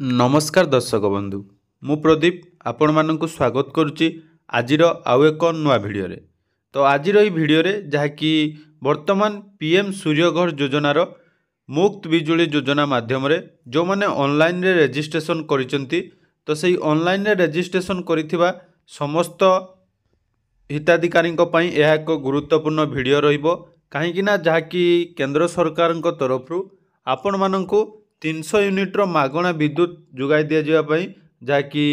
नमस्कार दर्शक बंधु मु प्रदीप आपण मानक स्वागत करुच्ची आजिर आउ एक नुआ भिडियो रे। तो आजिर ई भिडियो रे जहाँकि वर्तमान पीएम सूर्यघर योजनार मुक्त बिजुली योजना माध्यम रे जो माने ऑनलाइन रे रजिस्ट्रेशन करिसेंती तो सही ऑनलाइन रे रजिस्ट्रेशन करिथिबा समस्त हिताधिकारी यह एक गुरुत्वपूर्ण भिडियो रहिबो काहेकि ना जहाँकि केंद्र सरकार तरफ आपण मानकु 300 यूनिट्र मागणा विद्युत जोगाई दि जावाई जहाँकि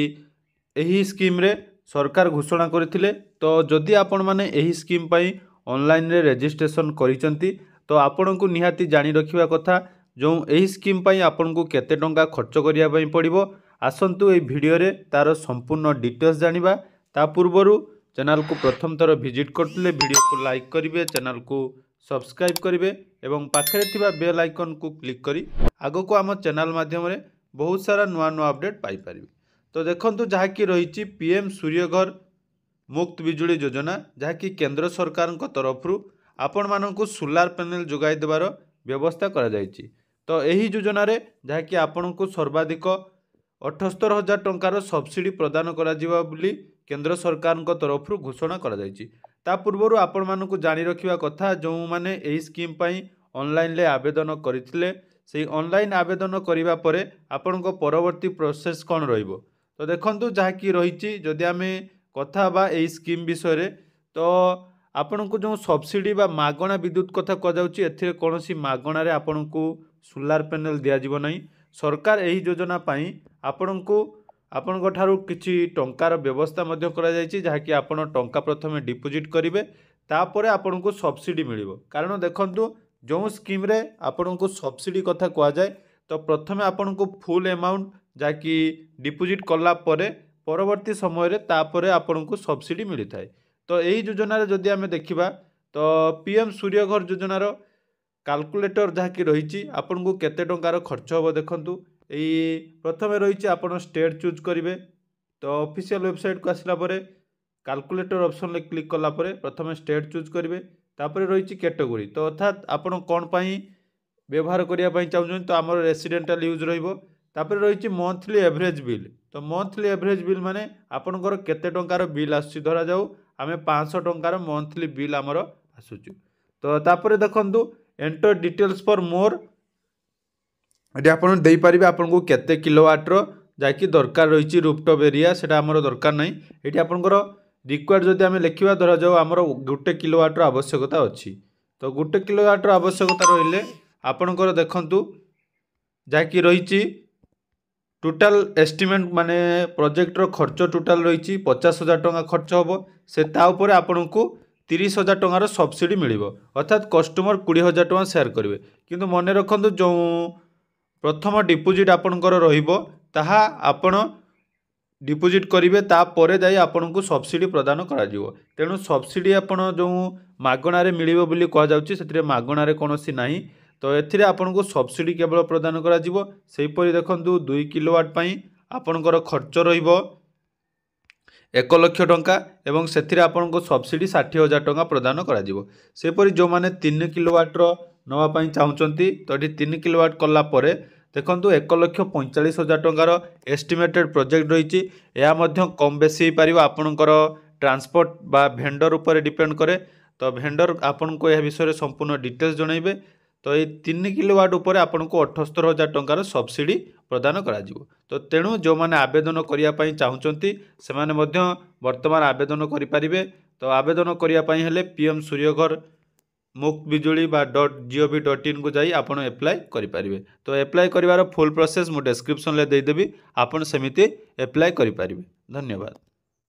यही स्कीम रे सरकार घोषणा करथिले। तो जदि आपण माने यही स्कीम पाई ऑनलाइन रे रजिस्ट्रेशन करिसेंती तो आपण को निहाती जानी रखिबा कथा जो यही स्कीम पाई आपण को केते टंका खर्च करिया पई पड़िबो। आसंतु ए भिडियो रे तार संपूर्ण डिटेल्स जानिबा। ता पूर्वरु चैनल को प्रथम थर विजिट करथिले वीडियो को लाइक करिवे, चैनल को सब्सक्राइब करिवे एवं पाखरे थिबा बेल आइकन को क्लिक करी आगो को आम चैनल माध्यम रे बहुत सारा नुआ नुआ अपडेट पाई परिबे। तो देखंतु जहाँकि रही पीएम सूर्यघर मुक्त बिजुली योजना जहाँकि केंद्र सरकार तरफ आपण मानकु सोलार पैनल जोगाई देवार व्यवस्था करा जायछि। तो यही योजना रे जहाँकि आपण को सर्वाधिक 78,000 टंकार सब्सिडी प्रदान करा जिवा बोली केंद्र सरकार तरफ घोषणा करा जायछि। ता पूर्वरु आपण मानकु जानी रखिबा कथा जो माने एही स्कीम पाई ऑनलाइन ले आवेदन करिथिले से ऑनलाइन आवेदन करिबा परे आपण को परवर्ती प्रोसेस कोन रहिबो। तो देखंतु जहाँकि रहिछि जदि आमे कथा बा एही स्कीम विषय रे तो आपण को जो सब्सिडी बा मागणा विद्युत कथा क जाउछि एथिरे कोनोसी मागणा रे आपण को सोलार पैनल दिया जिवो नै। सरकार एही योजना पाई आपण को आपण ठारू किछि टंकार व्यवस्था मध्य करा जायछि जहाँकि आपण टंका प्रथमे डिपोजिट करिवे तापरे आपण को सब्सिडी मिलिबो। कारण देखंतु जो स्कीम रे आपण को सब्सिडी कथा कह जाए तो प्रथमे आपण को फुल अमाउंट जाकि डिपोजिट कला परे परवर्ती समय रे तापरे आपण को सब्सिडी मिली थाए। तो यही योजना रे जदि आमे देखिबा तो पीएम सूर्यघर योजनार कैलकुलेटर जहाँकि रही आपण को केते टंकार खर्च होबो देखंतु एई प्रथमे रही आपण स्टेट चूज करिवे। तो ऑफिशियल वेबसाइट को आसला परे कैलकुलेटर ऑप्शन ले क्लिक कला परे प्रथमे स्टेट चूज करिवे तापरे रही कैटेगोरी। तो अर्थात आपण कोन पाई व्यवहार करिया पाई चाहउछन तो हमर रेसिडेंटल यूज रहिबो। तापरे रही मंथली एवरेज बिल। तो मंथली एवरेज बिल माने आपनकर केते टंकार बिल आसी धरा जाऊ आमे 500 टंकार मंथली बिल हमर आसुछु। तो तापरे देखंतु enter details for more eighty आपण देई परिबे आपण को केते किलोवाट रो जाकि दरकार रही रूफटॉप एरिया सेटा हमर दरकार नै। एटी आपनकर रिक्वायर्ड जदि आमे लिखिबा धरा जाऊ हमर 1 किलोवाट रो आवश्यकता अछि। तो 1 किलोवाट रो आवश्यकता रहिले आपनकर देखंतु जाकि रही टोटाल एस्टिमेट माने प्रोजेक्ट रो खर्च टोटाल रही 50,000 टंका खर्च होबो से ता ऊपर आपन को 30,000 टंकार सब्सिडी मिलिबो। अर्थात कस्टमर 20,000 टंका शेयर करिवे किंतु मने रखंतु जो प्रथम डिपोजिट आपनकर रहिबो ताहा आपण डिपोजिट करिवे ता परे जाई आपन को सब्सिडी प्रदान करा जिवो। तेणु सब्सिडी आपण जो मागणा रे मिलिबो बोली कह जाउची सेतिरे मागणा रे कोनोसी नाही। तो एथिरे आपन को सब्सिडी केवल प्रदान करा जिवो। सेही परि देखंतु 2 किलोवाट पई आपनकर खर्च रहिबो 1 लाख टंका एवं सेथिरे आपन को सब्सिडी 60,000 टंका प्रदान करा जिवो। से परि जो माने 3 किलोवाट रो नवा पई चाहुचंती तो एठी 3 किलोवाट कला परे देखंतु 1,45,000 टंकार एस्टिमेटेड प्रोजेक्ट रही या मध्य कम बेसी पारिबो आपनकर ट्रांसपोर्ट बा भेंडर ऊपर डिपेंड करे। तो भेंडर आपन को यह विषय संपूर्ण डिटेल्स जणाइबे। तो ये 3 किलोवाट ऊपर आपन को 78,000 टंकार सब्सिडी प्रदान करा जिवो। तो तेणु जो माने आवेदन करिया पई चाहुचंती से माने मध्य वर्तमान आवेदन करि परिबे। तो आवेदन करिया पई हेले पीएम सूर्यघर मुक्त बिजुली बा .gov.in को जाई आपण एप्लाई करि परिबे। तो एप्लाई करिवार फुल प्रोसेस मु डिस्क्रिप्शन ले दे देबी आपण सेमिति एप्लाई करि परिबे। धन्यवाद।